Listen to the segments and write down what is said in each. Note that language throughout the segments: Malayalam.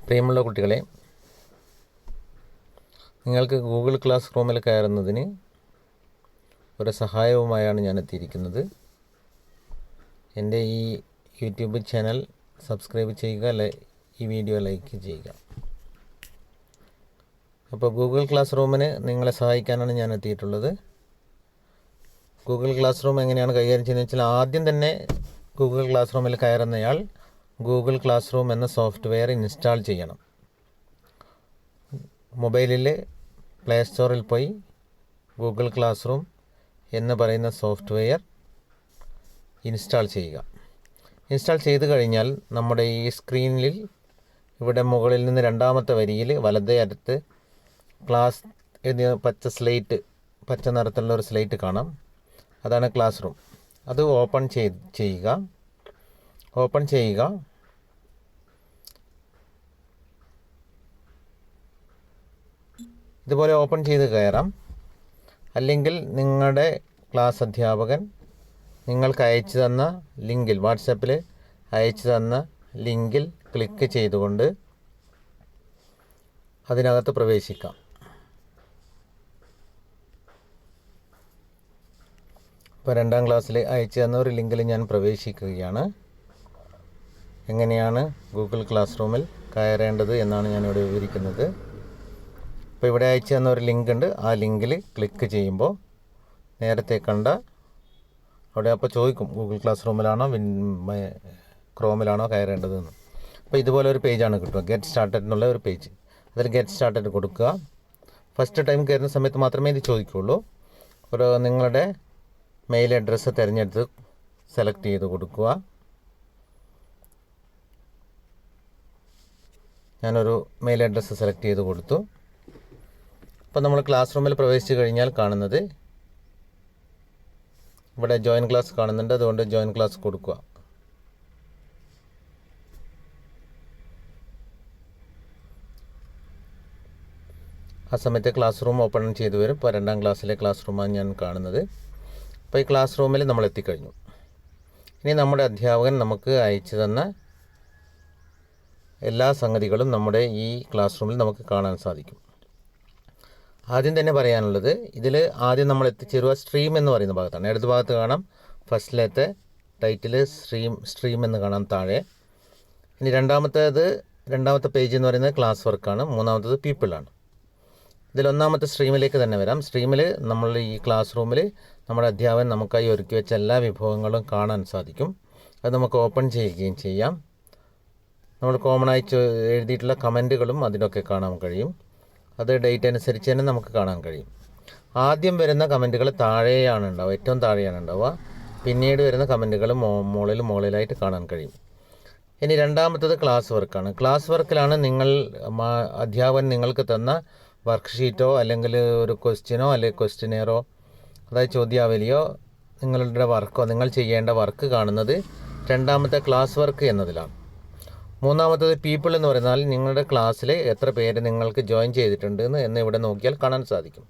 പ്രിയമുള്ള കുട്ടികളെ, നിങ്ങൾക്ക് ഗൂഗിൾ ക്ലാസ് റൂമിൽ കയറുന്നതിന് ഒരു സഹായവുമായാണ് ഞാൻ എത്തിയിരിക്കുന്നത്. എൻ്റെ ഈ യൂട്യൂബ് ചാനൽ സബ്സ്ക്രൈബ് ചെയ്യുക, ഈ വീഡിയോ ലൈക്ക് ചെയ്യുക. അപ്പോൾ ഗൂഗിൾ ക്ലാസ് റൂമിന് നിങ്ങളെ സഹായിക്കാനാണ് ഞാൻ എത്തിയിട്ടുള്ളത്. ഗൂഗിൾ ക്ലാസ് റൂം എങ്ങനെയാണ് കൈകാര്യം ചെയ്യുന്നത് വെച്ചാൽ, ആദ്യം തന്നെ ഗൂഗിൾ ക്ലാസ് റൂമിൽ കയറുന്നയാൾ ഗൂഗിൾ ക്ലാസ് റൂം എന്ന സോഫ്റ്റ്വെയർ ഇൻസ്റ്റാൾ ചെയ്യണം. മൊബൈലിൽ പ്ലേ സ്റ്റോറിൽ പോയി ഗൂഗിൾ ക്ലാസ് റൂം എന്ന് പറയുന്ന സോഫ്റ്റ്വെയർ ഇൻസ്റ്റാൾ ചെയ്യുക. ഇൻസ്റ്റാൾ ചെയ്ത് കഴിഞ്ഞാൽ നമ്മുടെ ഈ സ്ക്രീനിൽ ഇവിടെ മുകളിൽ നിന്ന് രണ്ടാമത്തെ വരിയിൽ വലതേ അടുത്ത് ക്ലാസ് എന്ന പച്ച നിറത്തിലുള്ള ഒരു സ്ലേറ്റ് കാണാം. അതാണ് ക്ലാസ് റൂം. അത് ഓപ്പൺ ചെയ്യുക. ഇതുപോലെ ഓപ്പൺ ചെയ്ത് കയറാം. അല്ലെങ്കിൽ നിങ്ങളുടെ ക്ലാസ് അധ്യാപകൻ നിങ്ങൾക്ക് അയച്ചു തന്ന ലിങ്കിൽ, വാട്സപ്പിൽ അയച്ചു തന്ന ലിങ്കിൽ ക്ലിക്ക് ചെയ്തുകൊണ്ട് അതിനകത്ത് പ്രവേശിക്കാം. ഇപ്പോൾ 2ാം ക്ലാസ്സിൽ അയച്ചു തന്ന ഒരു ലിങ്കിൽ ഞാൻ പ്രവേശിക്കുകയാണ്. എങ്ങനെയാണ് ഗൂഗിൾ ക്ലാസ് റൂമിൽ കയറേണ്ടത് എന്നാണ് ഞാനിവിടെ വിവരിക്കുന്നത്. ഇപ്പോൾ ഇവിടെ അയച്ചു തന്ന ഒരു ലിങ്ക് ഉണ്ട്. ആ ലിങ്കിൽ ക്ലിക്ക് ചെയ്യുമ്പോൾ നേരത്തെ കണ്ട അവിടെ അപ്പോൾ ചോദിക്കും ഗൂഗിൾ ക്ലാസ് റൂമിലാണോ ക്രോമിലാണോ കയറേണ്ടതെന്ന്. അപ്പോൾ ഇതുപോലെ ഒരു പേജാണ് കിട്ടുക, ഗെറ്റ് സ്റ്റാർട്ടഡ് എന്നുള്ള ഒരു പേജ്. അതിൽ ഗെറ്റ് സ്റ്റാർട്ടഡ് കൊടുക്കുക. ഫസ്റ്റ് ടൈം കയറുന്ന സമയത്ത് മാത്രമേ ഇത് ചോദിക്കുകയുള്ളൂ. നിങ്ങളുടെ മെയിൽ അഡ്രസ്സ് തിരഞ്ഞെടുത്ത് സെലക്ട് ചെയ്ത് കൊടുക്കുക. ഞാനൊരു മെയിൽ അഡ്രസ്സ് സെലക്ട് ചെയ്ത് കൊടുത്തു. അപ്പോൾ നമ്മൾ ക്ലാസ് റൂമിൽ പ്രവേശിച്ച് കഴിഞ്ഞാൽ കാണുന്നത് ഇവിടെ ജോയിൻ ക്ലാസ് കാണുന്നുണ്ട്. അതുകൊണ്ട് ജോയിൻ ക്ലാസ് കൊടുക്കുക. ആ സമയത്ത് ക്ലാസ് റൂം ഓപ്പൺ ചെയ്ത് വരും. ഇപ്പോൾ 2ാം ക്ലാസ്സിലെ ക്ലാസ് റൂമാണ് ഞാൻ കാണുന്നത്. അപ്പോൾ ഈ ക്ലാസ് റൂമിൽ നമ്മൾ എത്തിക്കഴിഞ്ഞു. ഇനി നമ്മുടെ അധ്യാപകൻ നമുക്ക് അയച്ചു തന്ന എല്ലാ സംഗതികളും നമ്മുടെ ഈ ക്ലാസ് റൂമിൽ നമുക്ക് കാണാൻ സാധിക്കും. ആദ്യം തന്നെ പറയാനുള്ളത്, ഇതിൽ ആദ്യം നമ്മൾ എത്തിച്ചേരുക സ്ട്രീം എന്ന് പറയുന്ന ഭാഗത്താണ്. ഇടത് ഭാഗത്ത് കാണാം ഫസ്റ്റിലത്തെ ടൈറ്റിൽ സ്ട്രീം എന്ന് കാണാം താഴെ. ഇനി രണ്ടാമത്തെ പേജ് എന്ന് പറയുന്നത് ക്ലാസ് വർക്കാണ്. മൂന്നാമത്തത് പീപ്പിളാണ്. ഇതിൽ ഒന്നാമത്തെ സ്ട്രീമിലേക്ക് തന്നെ വരാം. സ്ട്രീമിൽ നമ്മൾ ഈ ക്ലാസ് റൂമിൽ നമ്മുടെ അധ്യാപകൻ നമുക്കായി ഒരുക്കി വെച്ച എല്ലാ വിഭവങ്ങളും കാണാൻ സാധിക്കും. അത് നമുക്ക് ഓപ്പൺ ചെയ്യുകയും ചെയ്യാം. നമ്മൾ കോമണായി എഴുതിയിട്ടുള്ള കമൻറ്റുകളും അതിലൊക്കെ കാണാൻ കഴിയും. അത് ഡേറ്റ് അനുസരിച്ച് തന്നെ നമുക്ക് കാണാൻ കഴിയും. ആദ്യം വരുന്ന കമൻറ്റുകൾ താഴെയാണ് ഉണ്ടാവുക, ഏറ്റവും താഴെയാണ് ഉണ്ടാവുക. പിന്നീട് വരുന്ന കമൻറ്റുകൾ മുകളിലായിട്ട് കാണാൻ കഴിയും. ഇനി രണ്ടാമത്തത് ക്ലാസ് വർക്കാണ്. ക്ലാസ് വർക്കിലാണ് അധ്യാപകൻ നിങ്ങൾക്ക് തന്ന വർക്ക്ഷീറ്റോ അല്ലെങ്കിൽ ഒരു ക്വസ്റ്റ്യനോ അല്ലെങ്കിൽ ക്വസ്റ്റ്യനെയറോ, അതായത് ചോദ്യാവലിയോ, നിങ്ങളുടെ വർക്കോ, നിങ്ങൾ ചെയ്യേണ്ട വർക്ക് കാണുന്നത് രണ്ടാമത്തെ ക്ലാസ് വർക്ക് എന്നതിലാണ്. മൂന്നാമത്തത് പീപ്പിൾ എന്ന് പറഞ്ഞാൽ നിങ്ങളുടെ ക്ലാസ്സിൽ എത്ര പേര് നിങ്ങൾക്ക് ജോയിൻ ചെയ്തിട്ടുണ്ട് എന്ന് ഇവിടെ നോക്കിയാൽ കാണാൻ സാധിക്കും.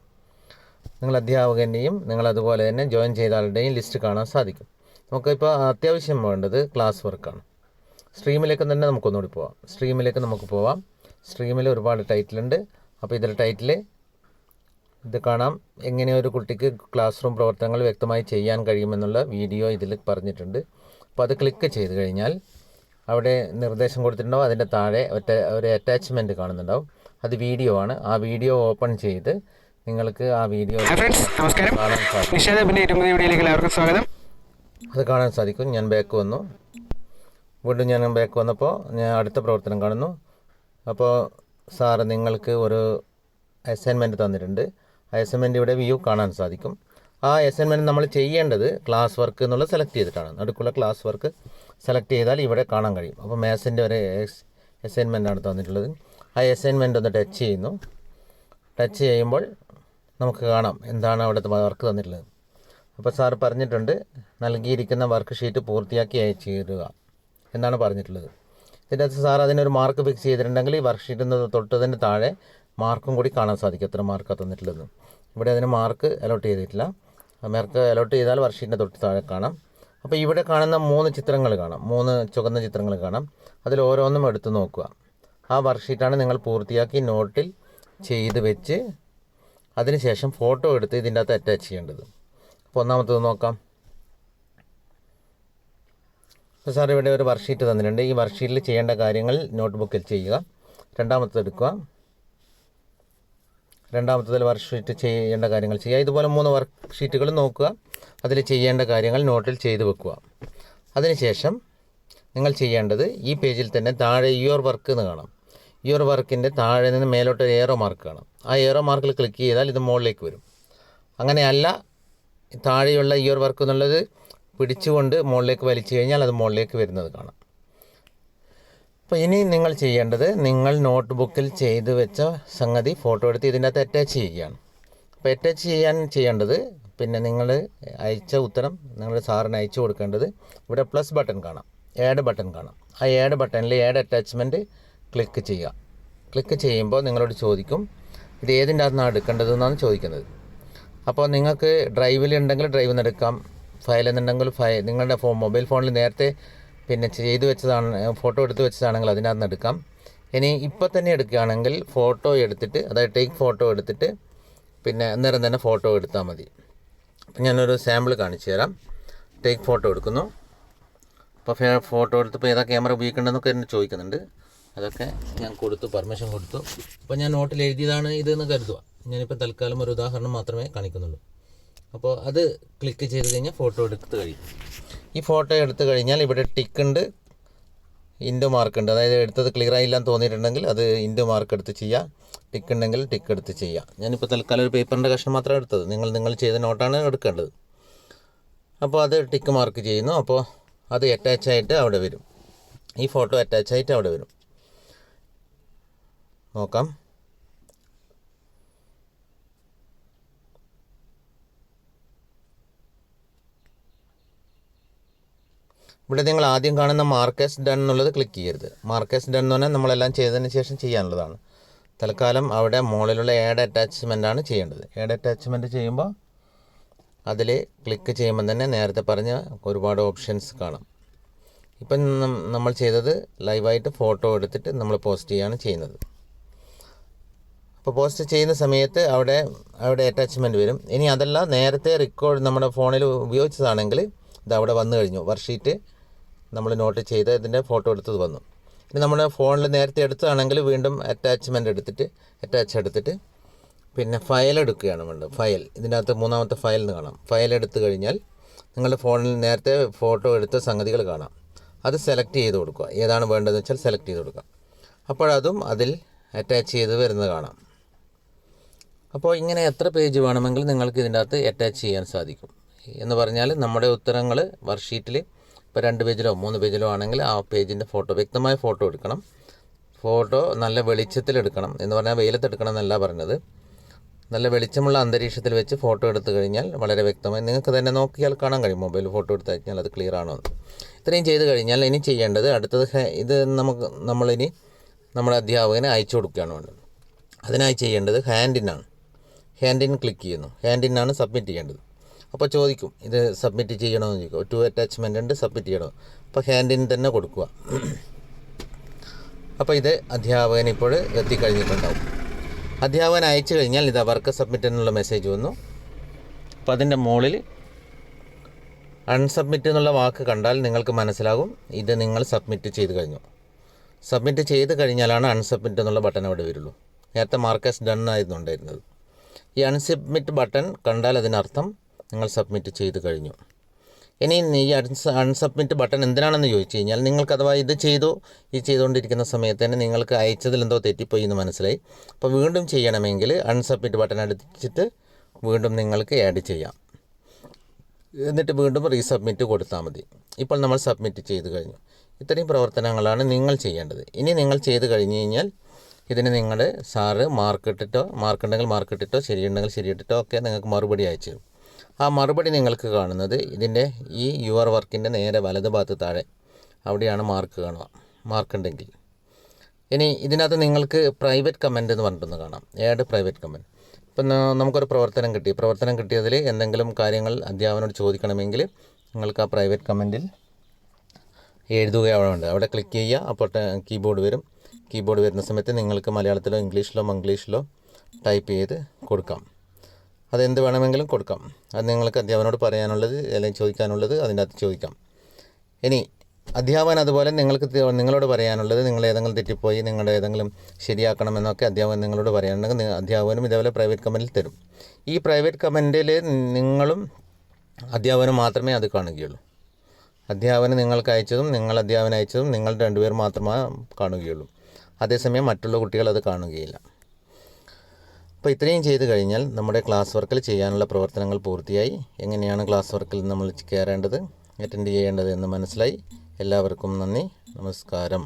നിങ്ങൾ അധ്യാപകൻ്റെയും അതുപോലെ തന്നെ ജോയിൻ ചെയ്ത ആളുടെയും ലിസ്റ്റ് കാണാൻ സാധിക്കും. നമുക്കിപ്പോൾ അത്യാവശ്യം വേണ്ടത് ക്ലാസ് വർക്കാണ്. സ്ട്രീമിലേക്ക് തന്നെ നമുക്കൊന്നുകൂടി പോവാം. സ്ട്രീമിൽ ഒരുപാട് ടൈറ്റിലുണ്ട്. അപ്പോൾ ഇതിൽ ടൈറ്റിൽ ഇത് കാണാം. എങ്ങനെ ഒരു കുട്ടിക്ക് ക്ലാസ് റൂം പ്രവർത്തനങ്ങൾ വ്യക്തമായി ചെയ്യാൻ കഴിയുമെന്നുള്ള വീഡിയോ ഇതിൽ പറഞ്ഞിട്ടുണ്ട്. അപ്പോൾ അത് ക്ലിക്ക് ചെയ്ത് കഴിഞ്ഞാൽ അവിടെ നിർദ്ദേശം കൊടുത്തിട്ടുണ്ടാവും. അതിൻ്റെ താഴെ ഒരു അറ്റാച്ച്മെൻറ്റ് കാണുന്നുണ്ടാവും. അത് വീഡിയോ ആണ്. ആ വീഡിയോ ഓപ്പൺ ചെയ്ത് നിങ്ങൾക്ക് ആ വീഡിയോ അത് കാണാൻ സാധിക്കും. ഞാൻ ബാക്ക് വന്നു. വീണ്ടും ഞാൻ ബാക്ക് വന്നപ്പോൾ ഞാൻ അടുത്ത പ്രവർത്തനം കാണുന്നു. അപ്പോൾ സാറ് നിങ്ങൾക്ക് ഒരു അസൈൻമെൻറ്റ് തന്നിട്ടുണ്ട്. ആ അസൈൻമെൻറ്റ് ഇവിടെ വ്യൂ കാണാൻ സാധിക്കും. ആ അസൈൻമെൻറ്റ് നമ്മൾ ചെയ്യേണ്ടത് ക്ലാസ് വർക്ക് എന്നുള്ളത് സെലക്ട് ചെയ്തിട്ടാണ്. നടുക്കുള്ള ക്ലാസ് വർക്ക് സെലക്ട് ചെയ്താൽ ഇവിടെ കാണാൻ കഴിയും. അപ്പോൾ മാത്സിൻ്റെ ഒരു അസൈൻമെൻറ്റാണ് തന്നിട്ടുള്ളത്. ആ അസൈൻമെൻറ്റ് ഒന്ന് ടച്ച് ചെയ്യുമ്പോൾ നമുക്ക് കാണാം എന്താണ് അവിടുത്തെ വർക്ക് തന്നിട്ടുള്ളത്. അപ്പോൾ സാർ പറഞ്ഞിട്ടുണ്ട്, നൽകിയിരിക്കുന്ന വർക്ക് ഷീറ്റ് പൂർത്തിയാക്കി അയച്ചു തരിക എന്നാണ് പറഞ്ഞിട്ടുള്ളത്. ഇതിൻ്റെ അകത്ത് സാർ അതിനൊരു മാർക്ക് ഫിക്സ് ചെയ്തിട്ടുണ്ടെങ്കിൽ ഈ വർക്ക് ഷീറ്റിന് തൊട്ടതിൻ്റെ താഴെ മാർക്കും കൂടി കാണാൻ സാധിക്കും, എത്ര മാർക്കാണ് തന്നിട്ടുള്ളത്. ഇവിടെ അതിന് മാർക്ക് അലോട്ട് ചെയ്തിട്ടില്ല. മാർക്ക് അലോട്ട് ചെയ്താൽ വർക്ക് ഷീറ്റിൻ്റെ തൊട്ട് താഴെ കാണാം. അപ്പോൾ ഇവിടെ കാണുന്ന 3 ചിത്രങ്ങൾ കാണാം, 3 ചുവന്ന ചിത്രങ്ങൾ കാണാം. അതിൽ ഓരോന്നും എടുത്ത് നോക്കുക. ആ വർക്ക്ഷീറ്റാണ് നിങ്ങൾ പൂർത്തിയാക്കി നോട്ടിൽ ചെയ്ത് വെച്ച് അതിനുശേഷം ഫോട്ടോ എടുത്ത് ഇതിൻ്റെ അകത്ത് അറ്റാച്ച് ചെയ്യേണ്ടത്. അപ്പോൾ ഒന്നാമത്തത് നോക്കാം. അപ്പോൾ സാർ ഇവിടെ ഒരു വർക്ക്ഷീറ്റ് തന്നിട്ടുണ്ട്. ഈ വർക്ക്ഷീറ്റിൽ ചെയ്യേണ്ട കാര്യങ്ങൾ നോട്ട്ബുക്കിൽ ചെയ്യുക. രണ്ടാമത്തത് എടുക്കുക. രണ്ടാമത്തതിൽ വർക്ക്ഷീറ്റ് ചെയ്യേണ്ട കാര്യങ്ങൾ ചെയ്യുക. ഇതുപോലെ 3 വർക്ക്ഷീറ്റുകൾ നോക്കുക. അതിൽ ചെയ്യേണ്ട കാര്യങ്ങൾ നോട്ടിൽ ചെയ്ത് വെക്കുക. അതിനുശേഷം നിങ്ങൾ ചെയ്യേണ്ടത് ഈ പേജിൽ തന്നെ താഴെ യുവർ വർക്ക് എന്ന് കാണാം. യുവർ വർക്കിൻ്റെ താഴെ നിന്ന് മേലോട്ട് ഏറോ മാർക്ക് കാണാം. ആ ഏറോ മാർക്കിൽ ക്ലിക്ക് ചെയ്താൽ ഇത് മുകളിലേക്ക് വരും. അങ്ങനെയല്ല, താഴെയുള്ള യുവർ വർക്ക് എന്നുള്ളത് പിടിച്ചുകൊണ്ട് മുകളിലേക്ക് വലിച്ചു കഴിഞ്ഞാൽ അത് മുകളിലേക്ക് വരുന്നത് കാണാം. അപ്പോൾ ഇനി നിങ്ങൾ ചെയ്യേണ്ടത്, നിങ്ങൾ നോട്ട്ബുക്കിൽ ചെയ്ത് വെച്ച സംഗതി ഫോട്ടോ എടുത്ത് ഇതിൻ്റെ അകത്ത് അറ്റാച്ച് ചെയ്യുകയാണ്. അപ്പോൾ അറ്റാച്ച് ചെയ്യേണ്ടത് പിന്നെ നിങ്ങൾ അയച്ച ഉത്തരം നിങ്ങളുടെ സാറിന് അയച്ചു കൊടുക്കേണ്ടത് ഇവിടെ പ്ലസ് ബട്ടൺ കാണാം, ആഡ് ബട്ടൺ കാണാം. ആ ആഡ് ബട്ടണിൽ ആഡ് അറ്റാച്ച്മെൻറ്റ് ക്ലിക്ക് ചെയ്യുക. ക്ലിക്ക് ചെയ്യുമ്പോൾ നിങ്ങളോട് ചോദിക്കും ഇത് ഏതിൻ്റെ അകത്താണ് എടുക്കേണ്ടതെന്നാണ് ചോദിക്കുന്നത്. അപ്പോൾ നിങ്ങൾക്ക് ഡ്രൈവിലുണ്ടെങ്കിൽ ഡ്രൈവിൽ നിന്ന് എടുക്കാം, ഫയൽ എന്നുണ്ടെങ്കിൽ നിങ്ങളുടെ മൊബൈൽ ഫോണിൽ നേരത്തെ പിന്നെ ചെയ്തു വെച്ചതാണ്, ഫോട്ടോ എടുത്ത് വെച്ചതാണെങ്കിൽ അതിനകത്ത് നിന്ന് എടുക്കാം. ഇനി ഇപ്പോൾ തന്നെ എടുക്കുകയാണെങ്കിൽ ഫോട്ടോ എടുത്തിട്ട്, അതായത് ടേക്ക് ഫോട്ടോ എടുത്തിട്ട് പിന്നെ അന്നേരം തന്നെ ഫോട്ടോ എടുത്താൽ മതി. അപ്പം ഞാനൊരു സാമ്പിൾ കാണിച്ചു തരാം. ടേക്ക് ഫോട്ടോ എടുക്കുന്നു. അപ്പോൾ ഫോട്ടോ എടുത്തപ്പോൾ ഏതാ ക്യാമറ ഉപയോഗിക്കേണ്ടതെന്നൊക്കെ എന്നെ ചോദിക്കുന്നുണ്ട്. അതൊക്കെ ഞാൻ കൊടുത്തു, പെർമിഷൻ കൊടുത്തു. അപ്പോൾ ഞാൻ നോട്ടിൽ എഴുതിയതാണ് ഇതെന്ന് കരുതുക. ഞാനിപ്പോൾ തൽക്കാലം ഒരു ഉദാഹരണം മാത്രമേ കാണിക്കുന്നുള്ളൂ. അപ്പോൾ അത് ക്ലിക്ക് ചെയ്ത് കഴിഞ്ഞാൽ ഫോട്ടോ എടുത്ത് കഴിയും. ഈ ഫോട്ടോ എടുത്തു കഴിഞ്ഞാൽ ഇവിടെ ടിക്ക് ഉണ്ട്, ഇൻറ്റു മാർക്ക് ഉണ്ട്. അതായത് എടുത്തത് ക്ലിയർ ആയില്ലാന്ന് തോന്നിയിട്ടുണ്ടെങ്കിൽ അത് ഇൻറ്റു മാർക്ക് എടുത്ത് ചെയ്യുക, ടിക്ക് ഉണ്ടെങ്കിൽ ടിക്ക് എടുത്ത് ചെയ്യുക. ഞാനിപ്പോൾ തൽക്കാലം ഒരു പേപ്പറിൻ്റെ കഷ്ണം മാത്രമേ എടുത്തത്. നിങ്ങൾ ചെയ്ത നോട്ടാണ് എടുക്കേണ്ടത്. അപ്പോൾ അത് ടിക്ക് മാർക്ക് ചെയ്യുന്നു. അപ്പോൾ അത് അറ്റാച്ചായിട്ട് അവിടെ വരും. ഈ ഫോട്ടോ അറ്റാച്ചായിട്ട് അവിടെ വരും. നോക്കാം. ഇവിടെ നിങ്ങൾ ആദ്യം കാണുന്ന മാർക്കേഴ്സ് ഡൺ എന്നുള്ളത് ക്ലിക്ക് ചെയ്യരുത്. മാർക്കേഴ്സ് ഡൺ എന്ന് പറഞ്ഞാൽ നമ്മളെല്ലാം ചെയ്തതിന് ശേഷം ചെയ്യാനുള്ളതാണ്. തൽക്കാലം അവിടെ മുകളിലുള്ള ആഡ് അറ്റാച്ച്മെൻ്റ് ആണ് ചെയ്യേണ്ടത്. ആഡ് അറ്റാച്ച്മെൻറ്റ് ചെയ്യുമ്പോൾ അതിൽ ക്ലിക്ക് ചെയ്യുമ്പോൾ തന്നെ നേരത്തെ പറഞ്ഞ ഒരുപാട് ഓപ്ഷൻസ് കാണാം. ഇപ്പം നമ്മൾ ചെയ്തത് ലൈവായിട്ട് ഫോട്ടോ എടുത്തിട്ട് നമ്മൾ പോസ്റ്റ് ചെയ്യുകയാണ് ചെയ്യുന്നത്. അപ്പോൾ പോസ്റ്റ് ചെയ്യുന്ന സമയത്ത് അവിടെ അറ്റാച്ച്മെൻറ്റ് വരും. ഇനി അതല്ല, നേരത്തെ റെക്കോർഡ് നമ്മുടെ ഫോണിൽ ഉപയോഗിച്ചതാണെങ്കിൽ ഇത് അവിടെ വന്നു കഴിഞ്ഞു. വർക്ക്ഷീറ്റ് നമ്മൾ നോട്ട് ചെയ്ത് ഇതിൻ്റെ ഫോട്ടോ എടുത്തത് വന്നു. ഇനി നമ്മുടെ ഫോണിൽ നേരത്തെ എടുത്തതാണെങ്കിൽ വീണ്ടും അറ്റാച്ച്മെൻറ്റ് എടുത്തിട്ട് പിന്നെ ഫയൽ എടുക്കുകയാണ് വേണ്ടത്. ഫയൽ ഇതിനകത്ത് 3ാമത്തെ ഫയൽ എന്ന് കാണാം. ഫയൽ എടുത്തു കഴിഞ്ഞാൽ നിങ്ങളുടെ ഫോണിൽ നേരത്തെ ഫോട്ടോ എടുത്ത സംഗതികൾ കാണാം. അത് സെലക്ട് ചെയ്ത് കൊടുക്കുക. ഏതാണ് വേണ്ടതെന്ന് വെച്ചാൽ സെലക്ട് ചെയ്ത് കൊടുക്കുക. അപ്പോഴതും അതിൽ അറ്റാച്ച് ചെയ്ത് വരുന്നത് കാണാം. അപ്പോൾ ഇങ്ങനെ എത്ര പേജ് വേണമെങ്കിലും നിങ്ങൾക്ക് ഇതിൻ്റെ അകത്ത് അറ്റാച്ച് ചെയ്യാൻ സാധിക്കും. എന്ന് പറഞ്ഞാൽ നമ്മുടെ ഉത്തരങ്ങൾ വർക്ക്ഷീറ്റിൽ ഇപ്പോൾ 2 പേജിലോ 3 പേജിലോ ആണെങ്കിൽ ആ പേജിൻ്റെ ഫോട്ടോ, വ്യക്തമായ ഫോട്ടോ എടുക്കണം. ഫോട്ടോ നല്ല വെളിച്ചത്തിലെടുക്കണം. എന്ന് പറഞ്ഞാൽ വെയിലത്തെടുക്കണം എന്നല്ല പറഞ്ഞത്. നല്ല വെളിച്ചമുള്ള അന്തരീക്ഷത്തിൽ വെച്ച് ഫോട്ടോ എടുത്തു കഴിഞ്ഞാൽ വളരെ വ്യക്തമായി നിങ്ങൾക്ക് തന്നെ നോക്കിയാൽ കാണാൻ കഴിയും. മൊബൈൽ ഫോട്ടോ എടുത്തു കഴിഞ്ഞാൽ അത് ക്ലിയർ ആണോ എന്ന്. ഇത്രയും ചെയ്ത് കഴിഞ്ഞാൽ ഇനി ചെയ്യേണ്ടത് അടുത്തത് നമ്മളിനി നമ്മുടെ അധ്യാപകനെ അയച്ചു കൊടുക്കുകയാണ് വേണ്ടത്. അതിനായി ചെയ്യേണ്ടത് ഹാൻഡിൻ ക്ലിക്ക് ചെയ്യുന്നു. ഹാൻഡിനാണ് സബ്മിറ്റ് ചെയ്യേണ്ടത്. അപ്പോൾ ചോദിക്കും ഇത് സബ്മിറ്റ് ചെയ്യണമെന്ന് ചോദിക്കും. 2 അറ്റാച്ച്മെൻ്റ് ഉണ്ട്, സബ്മിറ്റ് ചെയ്യണോ? അപ്പോൾ ഹാൻഡിൻ തന്നെ കൊടുക്കുക. അപ്പോൾ ഇത് അധ്യാപകൻ ഇപ്പോൾ എത്തിക്കഴിഞ്ഞിട്ടുണ്ടാവും. അധ്യാപകൻ അയച്ചു കഴിഞ്ഞാൽ ഇത് വർക്ക് സബ്മിറ്റ് എന്നുള്ള മെസ്സേജ് വന്നു. അപ്പോൾ അതിൻ്റെ മുകളിൽ അൺസബ്മിറ്റ് എന്നുള്ള വാക്ക് കണ്ടാൽ നിങ്ങൾക്ക് മനസ്സിലാകും ഇത് നിങ്ങൾ സബ്മിറ്റ് ചെയ്ത് കഴിഞ്ഞു. സബ്മിറ്റ് ചെയ്ത് കഴിഞ്ഞാലാണ് അൺസബ്മിറ്റ് എന്നുള്ള ബട്ടൺ അവിടെ വരുള്ളൂ. നേരത്തെ മാർക്കേഴ്സ് ഡൺ ആയിരുന്നു ഉണ്ടായിരുന്നത്. ഈ അൺസബ്മിറ്റ് ബട്ടൺ കണ്ടാൽ അതിനർത്ഥം നിങ്ങൾ സബ്മിറ്റ് ചെയ്ത് കഴിഞ്ഞു. ഇനി ഈ അൺസബ്മിറ്റ് ബട്ടൺ എന്തിനാണെന്ന് ചോദിച്ചു കഴിഞ്ഞാൽ നിങ്ങൾക്ക് അഥവാ ഇത് ചെയ്തുകൊണ്ടിരിക്കുന്ന സമയത്ത് തന്നെ നിങ്ങൾക്ക് അയച്ചതിൽ എന്തോ തെറ്റിപ്പോയി എന്ന് മനസ്സിലായി. അപ്പോൾ വീണ്ടും ചെയ്യണമെങ്കിൽ അൺസബ്മിറ്റ് ബട്ടൺ അടിച്ചിട്ട് വീണ്ടും നിങ്ങൾക്ക് ആഡ് ചെയ്യാം. എന്നിട്ട് വീണ്ടും റീസബ്മിറ്റ് കൊടുത്താൽ മതി. ഇപ്പോൾ നമ്മൾ സബ്മിറ്റ് ചെയ്ത് കഴിഞ്ഞു. ഇത്രയും പ്രവർത്തനങ്ങളാണ് നിങ്ങൾ ചെയ്യേണ്ടത്. ഇനി നിങ്ങൾ ചെയ്ത് കഴിഞ്ഞ് കഴിഞ്ഞാൽ ഇതിന് നിങ്ങളുടെ സാറ് മാർക്കുണ്ടെങ്കിൽ മാർക്കിട്ടിട്ടോ ശരിയുണ്ടെങ്കിൽ ശരിയിട്ടിട്ടോ ഒക്കെ നിങ്ങൾക്ക് മറുപടി അയച്ചു തരും. ആ മറുപടി നിങ്ങൾക്ക് കാണുന്നത് ഇതിൻ്റെ ഈ യുവർ വർക്കിൻ്റെ നേരെ വലത് ഭാഗത്ത് താഴെ അവിടെയാണ് മാർക്ക് കാണുക, മാർക്കുണ്ടെങ്കിൽ. ഇനി ഇതിനകത്ത് നിങ്ങൾക്ക് പ്രൈവറ്റ് കമൻറ്റ് എന്ന് പറഞ്ഞിട്ടൊന്ന് കാണാം. Add private comment. ഇപ്പം നമുക്കൊരു പ്രവർത്തനം കിട്ടിയതിൽ എന്തെങ്കിലും കാര്യങ്ങൾ അധ്യാപകനോട് ചോദിക്കണമെങ്കിൽ നിങ്ങൾക്ക് ആ പ്രൈവറ്റ് കമൻറ്റിൽ എഴുതുകയാണ്. അവിടെ ക്ലിക്ക് ചെയ്യുക. അപ്പോൾ കീബോർഡ് വരും. കീബോർഡ് വരുന്ന സമയത്ത് നിങ്ങൾക്ക് മലയാളത്തിലോ ഇംഗ്ലീഷിലോ മംഗ്ലീഷിലോ ടൈപ്പ് ചെയ്ത് കൊടുക്കാം. അതെന്ത് വേണമെങ്കിലും കൊടുക്കാം. അത് നിങ്ങൾക്ക് അധ്യാപകനോട് പറയാനുള്ളത് അല്ലെങ്കിൽ ചോദിക്കാനുള്ളത് അതിൻ്റെ അകത്ത് ചോദിക്കാം. ഇനി അധ്യാപകൻ അതുപോലെ നിങ്ങളോട് പറയാനുള്ളത്, നിങ്ങൾ ഏതെങ്കിലും തെറ്റിപ്പോയി നിങ്ങളുടെ ഏതെങ്കിലും ശരിയാക്കണമെന്നൊക്കെ അധ്യാപകൻ നിങ്ങളോട് പറയാനുണ്ടെങ്കിൽ അധ്യാപകനും ഇതേപോലെ പ്രൈവറ്റ് കമൻറ്റിൽ തരും. ഈ പ്രൈവറ്റ് കമൻറ്റിൽ നിങ്ങളും അധ്യാപകനും മാത്രമേ അത് കാണുകയുള്ളൂ. അധ്യാപകന് നിങ്ങൾക്ക് അയച്ചതും നിങ്ങൾ അധ്യാപകന് അയച്ചതും നിങ്ങൾ രണ്ടുപേർ മാത്രമേ കാണുകയുള്ളൂ. അതേസമയം മറ്റുള്ള കുട്ടികൾ അത് കാണുകയില്ല. അപ്പോൾ ഇത്രയും ചെയ്ത് കഴിഞ്ഞാൽ നമ്മുടെ ക്ലാസ് വർക്കിൽ ചെയ്യാനുള്ള പ്രവർത്തനങ്ങൾ പൂർത്തിയായി. എങ്ങനെയാണ് ക്ലാസ് വർക്കിൽ നമ്മൾ കയറേണ്ടത്, അറ്റൻഡ് ചെയ്യേണ്ടത് എന്ന് മനസ്സിലായി. എല്ലാവർക്കും നന്ദി, നമസ്കാരം.